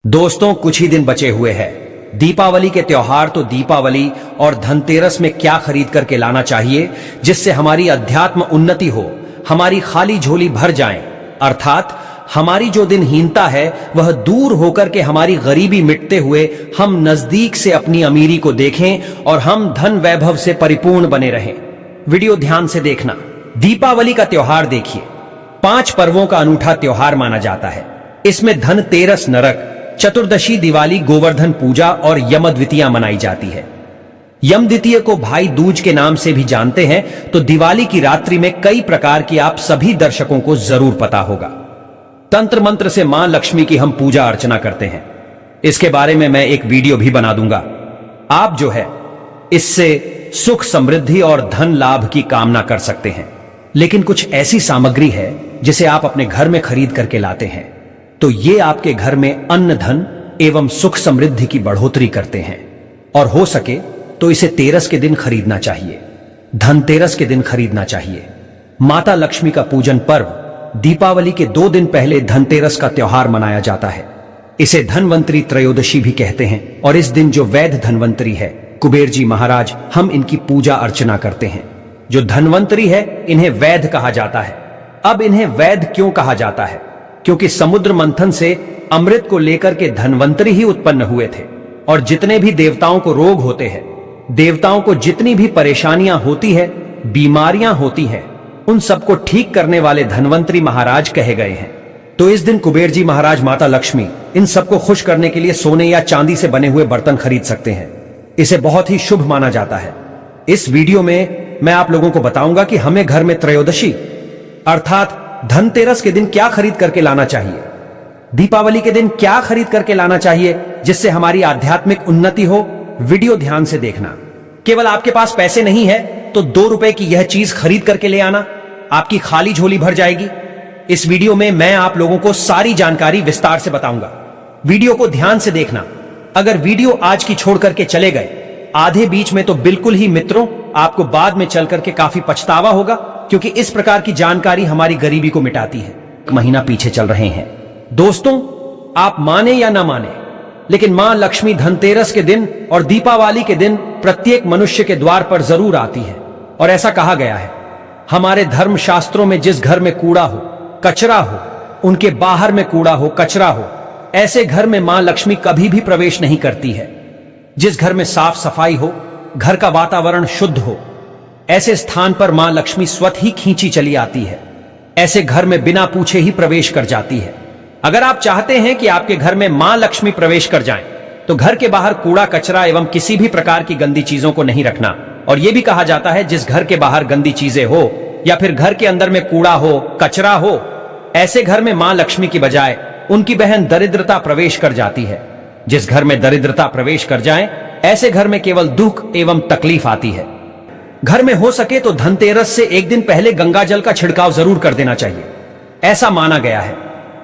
दोस्तों, कुछ ही दिन बचे हुए हैं दीपावली के त्योहार। तो दीपावली और धनतेरस में क्या खरीद करके लाना चाहिए जिससे हमारी अध्यात्म उन्नति हो, हमारी खाली झोली भर जाए, अर्थात हमारी जो दिनहीनता है वह दूर होकर के हमारी गरीबी मिटते हुए हम नजदीक से अपनी अमीरी को देखें और हम धन वैभव से परिपूर्ण बने रहें। वीडियो ध्यान से देखना। दीपावली का त्योहार देखिए, 5 पर्वों का अनूठा त्योहार माना जाता है। इसमें धनतेरस नरक, चतुर्दशी दिवाली गोवर्धन पूजा और यम द्वितीया मनाई जाती है। यम द्वितीय को भाई दूज के नाम से भी जानते हैं। तो दिवाली की रात्रि में कई प्रकार की आप सभी दर्शकों को जरूर पता होगा, तंत्र मंत्र से मां लक्ष्मी की हम पूजा अर्चना करते हैं। इसके बारे में मैं एक वीडियो भी बना दूंगा। आप जो है इससे सुख समृद्धि और धन लाभ की कामना कर सकते हैं। लेकिन कुछ ऐसी सामग्री है जिसे आप अपने घर में खरीद करके लाते हैं तो ये आपके घर में अन्न धन एवं सुख समृद्धि की बढ़ोतरी करते हैं। और हो सके तो इसे तेरस के दिन खरीदना चाहिए, धनतेरस के दिन खरीदना चाहिए। माता लक्ष्मी का पूजन पर्व दीपावली के 2 दिन पहले धनतेरस का त्योहार मनाया जाता है। इसे धनवंतरी त्रयोदशी भी कहते हैं। और इस दिन जो वैद्य धनवंतरी है, कुबेर जी महाराज, हम इनकी पूजा अर्चना करते हैं। जो धनवंतरी है इन्हें वैद्य कहा जाता है। अब इन्हें वैद्य क्यों कहा जाता है? क्योंकि समुद्र मंथन से अमृत को लेकर के धनवंतरी ही उत्पन्न हुए थे। और जितने भी देवताओं को रोग होते हैं, देवताओं को जितनी भी परेशानियां होती है, बीमारियां होती हैं, उन सबको ठीक करने वाले धनवंतरी महाराज कहे गए हैं। तो इस दिन कुबेर जी महाराज, माता लक्ष्मी, इन सबको खुश करने के लिए सोने या चांदी से बने हुए बर्तन खरीद सकते हैं। इसे बहुत ही शुभ माना जाता है। इस वीडियो में मैं आप लोगों को बताऊंगा कि हमें घर में त्रयोदशी अर्थात धनतेरस के दिन क्या खरीद करके लाना चाहिए, दीपावली के दिन क्या खरीद करके लाना चाहिए जिससे हमारी आध्यात्मिक उन्नति हो। वीडियो ध्यान से देखना। केवल आपके पास पैसे नहीं है तो 2 रुपए की यह चीज खरीद करके ले आना, आपकी खाली झोली भर जाएगी। इस वीडियो में मैं आप लोगों को सारी जानकारी विस्तार से बताऊंगा। वीडियो को ध्यान से देखना। अगर वीडियो आज की छोड़ करके चले गए आधे बीच में तो बिल्कुल ही मित्रों, आपको बाद में चल करके काफी पछतावा होगा, क्योंकि इस प्रकार की जानकारी हमारी गरीबी को मिटाती है। 1 महीना पीछे चल रहे हैं। दोस्तों, आप माने या ना माने, लेकिन मां लक्ष्मी धनतेरस के दिन और दीपावली के दिन प्रत्येक मनुष्य के द्वार पर जरूर आती है। और ऐसा कहा गया है हमारे धर्म शास्त्रों में, जिस घर में कूड़ा हो, कचरा हो, उनके बाहर में कूड़ा हो, कचरा हो, ऐसे घर में मां लक्ष्मी कभी भी प्रवेश नहीं करती है। जिस घर में साफ सफाई हो, घर का वातावरण शुद्ध हो, ऐसे स्थान पर मां लक्ष्मी स्वतः ही खींची चली आती है। ऐसे घर में बिना पूछे ही प्रवेश कर जाती है। अगर आप चाहते हैं कि आपके घर में मां लक्ष्मी प्रवेश कर जाएं, तो घर के बाहर कूड़ा कचरा एवं किसी भी प्रकार की गंदी चीजों को नहीं रखना। और यह भी कहा जाता है जिस घर के बाहर गंदी चीजें हो या फिर घर के अंदर में कूड़ा हो, कचरा हो, ऐसे घर में मां लक्ष्मी की बजाय उनकी बहन दरिद्रता प्रवेश कर जाती है। जिस घर में दरिद्रता प्रवेश कर जाए, ऐसे घर में केवल दुख एवं तकलीफ आती है। घर में हो सके तो धनतेरस से 1 दिन पहले गंगा जल का छिड़काव जरूर कर देना चाहिए। ऐसा माना गया है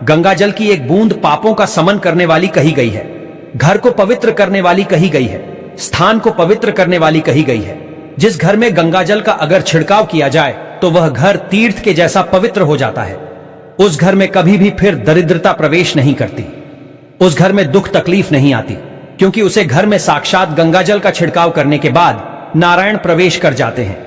गंगा जल की एक बूंद पापों का समन करने वाली कही गई है, घर को पवित्र करने वाली कही गई है, स्थान को पवित्र करने वाली कही गई है। जिस घर में गंगा जल का अगर छिड़काव किया जाए तो वह घर तीर्थ के जैसा पवित्र हो जाता है। उस घर में कभी भी फिर दरिद्रता प्रवेश नहीं करती, उस घर में दुख तकलीफ नहीं आती, क्योंकि उसे घर में साक्षात गंगा जल का छिड़काव करने के बाद नारायण प्रवेश कर जाते हैं।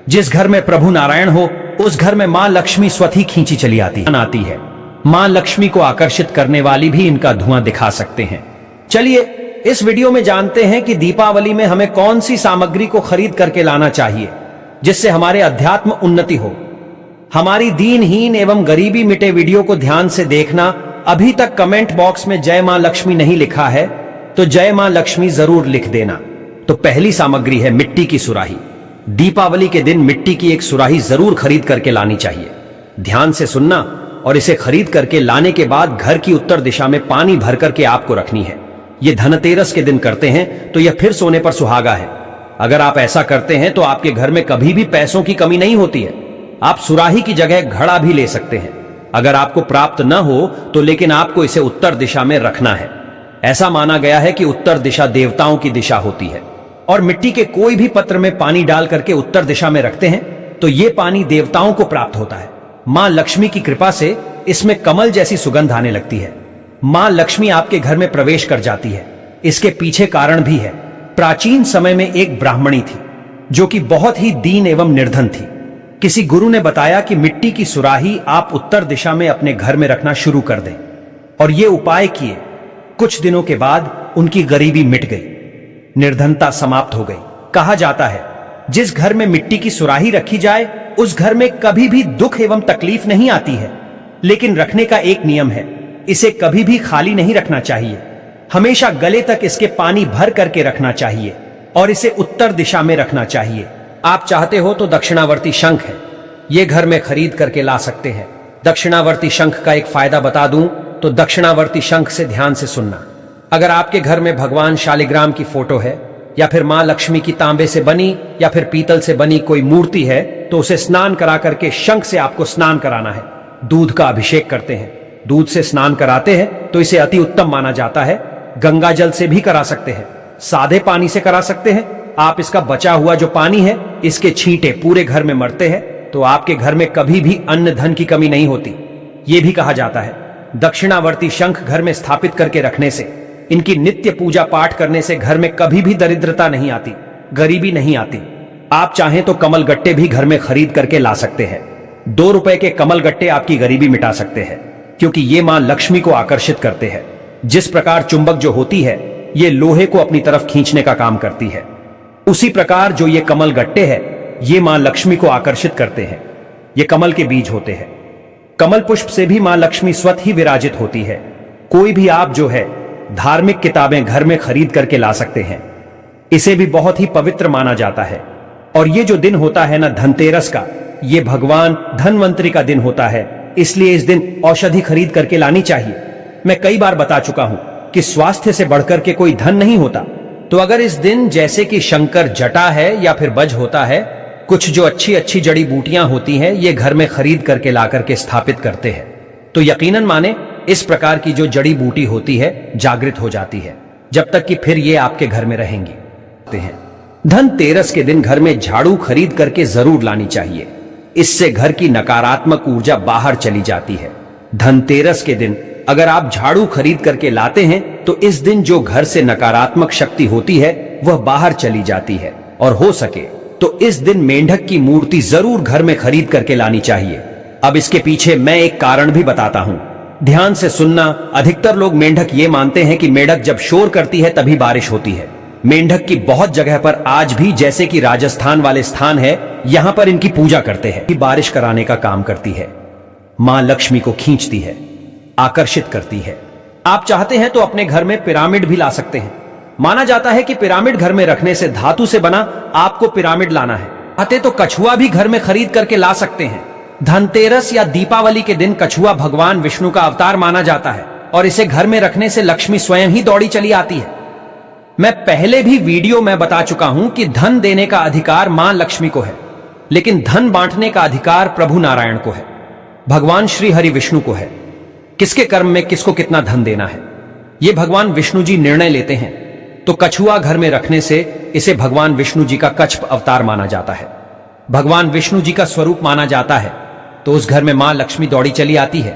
जिस घर में प्रभु नारायण हो, उस घर में मां लक्ष्मी स्वतः खींची चली आती है। मां लक्ष्मी को आकर्षित करने वाली भी इनका धुआं दिखा सकते हैं। चलिए इस वीडियो में जानते हैं कि दीपावली में हमें कौन सी सामग्री को खरीद करके लाना चाहिए जिससे हमारे अध्यात्म उन्नति हो, हमारी दीनहीन एवं गरीबी मिटे। वीडियो को ध्यान से देखना। अभी तक कमेंट बॉक्स में जय मां लक्ष्मी नहीं लिखा है तो जय मां लक्ष्मी जरूर लिख देना। तो पहली सामग्री है मिट्टी की सुराही। दीपावली के दिन मिट्टी की एक सुराही जरूर खरीद करके लानी चाहिए। ध्यान से सुनना। और इसे खरीद करके लाने के बाद घर की उत्तर दिशा में पानी भर करके आपको रखनी है। यह धनतेरस के दिन करते हैं तो यह फिर सोने पर सुहागा है। अगर आप ऐसा करते हैं तो आपके घर में कभी भी पैसों की कमी नहीं होती है। आप सुराही की जगह घड़ा भी ले सकते हैं। अगर आपको प्राप्त न हो तो लेकिन आपको इसे उत्तर दिशा में रखना है। ऐसा माना गया है कि उत्तर दिशा देवताओं की दिशा होती है। और मिट्टी के कोई भी पत्र में पानी डाल करके उत्तर दिशा में रखते हैं तो यह पानी देवताओं को प्राप्त होता है। मां लक्ष्मी की कृपा से इसमें कमल जैसी सुगंध आने लगती है। मां लक्ष्मी आपके घर में प्रवेश कर जाती है। इसके पीछे कारण भी है। प्राचीन समय में एक ब्राह्मणी थी जो कि बहुत ही दीन एवं निर्धन थी। किसी गुरु ने बताया कि मिट्टी की सुराही आप उत्तर दिशा में अपने घर में रखना शुरू कर दें, और ये उपाय किए। कुछ दिनों के बाद उनकी गरीबी मिट गई, निर्धनता समाप्त हो गई। कहा जाता है जिस घर में मिट्टी की सुराही रखी जाए उस घर में कभी भी दुख एवं तकलीफ नहीं आती है। लेकिन रखने का एक नियम है, इसे कभी भी खाली नहीं रखना चाहिए। हमेशा गले तक इसके पानी भर करके रखना चाहिए और इसे उत्तर दिशा में रखना चाहिए। आप चाहते हो तो दक्षिणावर्ती शंख है, ये घर में खरीद करके ला सकते हैं। दक्षिणावर्ती शंख का एक फायदा बता दूं तो दक्षिणावर्ती शंख से ध्यान से सुनना। अगर आपके घर में भगवान शालिग्राम की फोटो है या फिर मां लक्ष्मी की तांबे से बनी या फिर पीतल से बनी कोई मूर्ति है तो उसे स्नान करा करके शंख से आपको स्नान कराना है। दूध का अभिषेक करते हैं, दूध से स्नान कराते हैं तो इसे अति उत्तम माना जाता है। गंगा जल से भी करा सकते हैं, सादे पानी से करा सकते हैं। आप इसका बचा हुआ जो पानी है इसके छींटे पूरे घर में मरते हैं तो आपके घर में कभी भी अन्न धन की कमी नहीं होती। यह भी कहा जाता है दक्षिणावर्ती शंख घर में स्थापित करके रखने से, इनकी नित्य पूजा पाठ करने से घर में कभी भी दरिद्रता नहीं आती, गरीबी नहीं आती। आप चाहें तो कमल गट्टे भी घर में खरीद करके ला सकते हैं। 2 रुपए के कमल गट्टे आपकी गरीबी मिटा सकते हैं, क्योंकि ये मां लक्ष्मी को आकर्षित करते हैं। जिस प्रकार चुंबक जो होती है ये लोहे को अपनी तरफ खींचने का काम करती है, उसी प्रकार जो ये कमल गट्टे हैं ये मां लक्ष्मी को आकर्षित करते हैं। ये कमल के बीज होते हैं। कमल पुष्प से भी मां लक्ष्मी स्वतः ही विराजित होती है। कोई भी आप जो है धार्मिक किताबें घर में खरीद करके ला सकते हैं। इसे भी बहुत ही पवित्र माना जाता है। और ये जो दिन होता है ना धनतेरस का, ये भगवान धनवंतरी का दिन होता है, इसलिए इस दिन औषधि खरीद करके लानी चाहिए। मैं कई बार बता चुका हूं कि स्वास्थ्य से बढ़कर के कोई धन नहीं होता। तो अगर इस दिन जैसे कि शंकर जटा है या फिर बज होता है, कुछ जो अच्छी अच्छी जड़ी बूटियां होती हैं ये घर में खरीद करके ला करके स्थापित करते हैं, तो यकीनन माने इस प्रकार की जो जड़ी बूटी होती है जागृत हो जाती है, जब तक कि फिर ये आपके घर में रहेंगी। धनतेरस के दिन घर में झाड़ू खरीद करके जरूर लानी चाहिए। इससे घर की नकारात्मक ऊर्जा बाहर चली जाती है। धनतेरस के दिन अगर आप झाड़ू खरीद करके लाते हैं तो इस दिन जो घर से नकारात्मक शक्ति होती है वह बाहर चली जाती है। और हो सके तो इस दिन मेंढक की मूर्ति जरूर घर में खरीद करके लानी चाहिए। अब इसके पीछे मैं एक कारण भी बताता हूं, ध्यान से सुनना। अधिकतर लोग मेंढक ये मानते हैं कि मेंढक जब शोर करती है तभी बारिश होती है। मेंढक की बहुत जगह पर आज भी, जैसे कि राजस्थान वाले स्थान है, यहां पर इनकी पूजा करते हैं कि बारिश कराने का काम करती है। मां लक्ष्मी को खींचती है, आकर्षित करती है। आप चाहते हैं तो अपने घर में पिरामिड भी ला सकते हैं। माना जाता है कि पिरामिड घर में रखने से धातु से बना आपको पिरामिड लाना है। चाहते तो कछुआ भी घर में खरीद करके ला सकते हैं। धनतेरस या दीपावली के दिन कछुआ भगवान विष्णु का अवतार माना जाता है और इसे घर में रखने से लक्ष्मी स्वयं ही दौड़ी चली आती है। मैं पहले भी वीडियो में बता चुका हूं कि धन देने का अधिकार मां लक्ष्मी को है, लेकिन धन बांटने का अधिकार प्रभु नारायण को है, भगवान श्री हरि विष्णु को है। किसके कर्म में किसको कितना धन देना है ये भगवान विष्णु जी निर्णय लेते हैं। तो कछुआ घर में रखने से इसे भगवान विष्णु जी का कच्छ अवतार माना जाता है, भगवान विष्णु जी का स्वरूप माना जाता है। तो उस घर में मां लक्ष्मी दौड़ी चली आती है।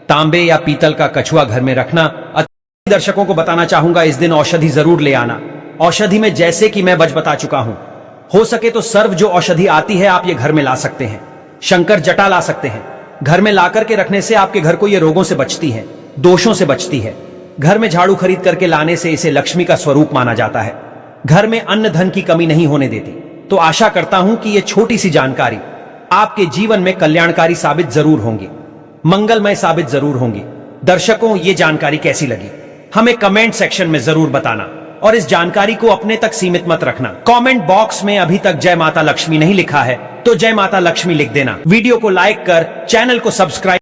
तांबे या पीतल का कछुआ घर में रखना। दर्शकों को बताना चाहूंगा इस दिन औषधि जरूर ले आना। औषधि में जैसे कि मैं बता चुका हूं, हो सके तो सर्व जो औषधि आती है आप ये घर में ला सकते हैं। शंकर जटा ला सकते हैं। घर में लाकर के रखने से आपके घर को ये रोगों से बचती है, दोषों से बचती है। घर में झाड़ू खरीद करके लाने से इसे लक्ष्मी का स्वरूप माना जाता है। घर में अन्न धन की कमी नहीं होने देती। तो आशा करता हूं कि ये छोटी सी जानकारी आपके जीवन में कल्याणकारी साबित जरूर होंगी, मंगलमय साबित जरूर होंगी। दर्शकों, ये जानकारी कैसी लगी हमें कमेंट सेक्शन में जरूर बताना और इस जानकारी को अपने तक सीमित मत रखना। कमेंट बॉक्स में अभी तक जय माता लक्ष्मी नहीं लिखा है तो जय माता लक्ष्मी लिख देना। वीडियो को लाइक कर चैनल को सब्सक्राइब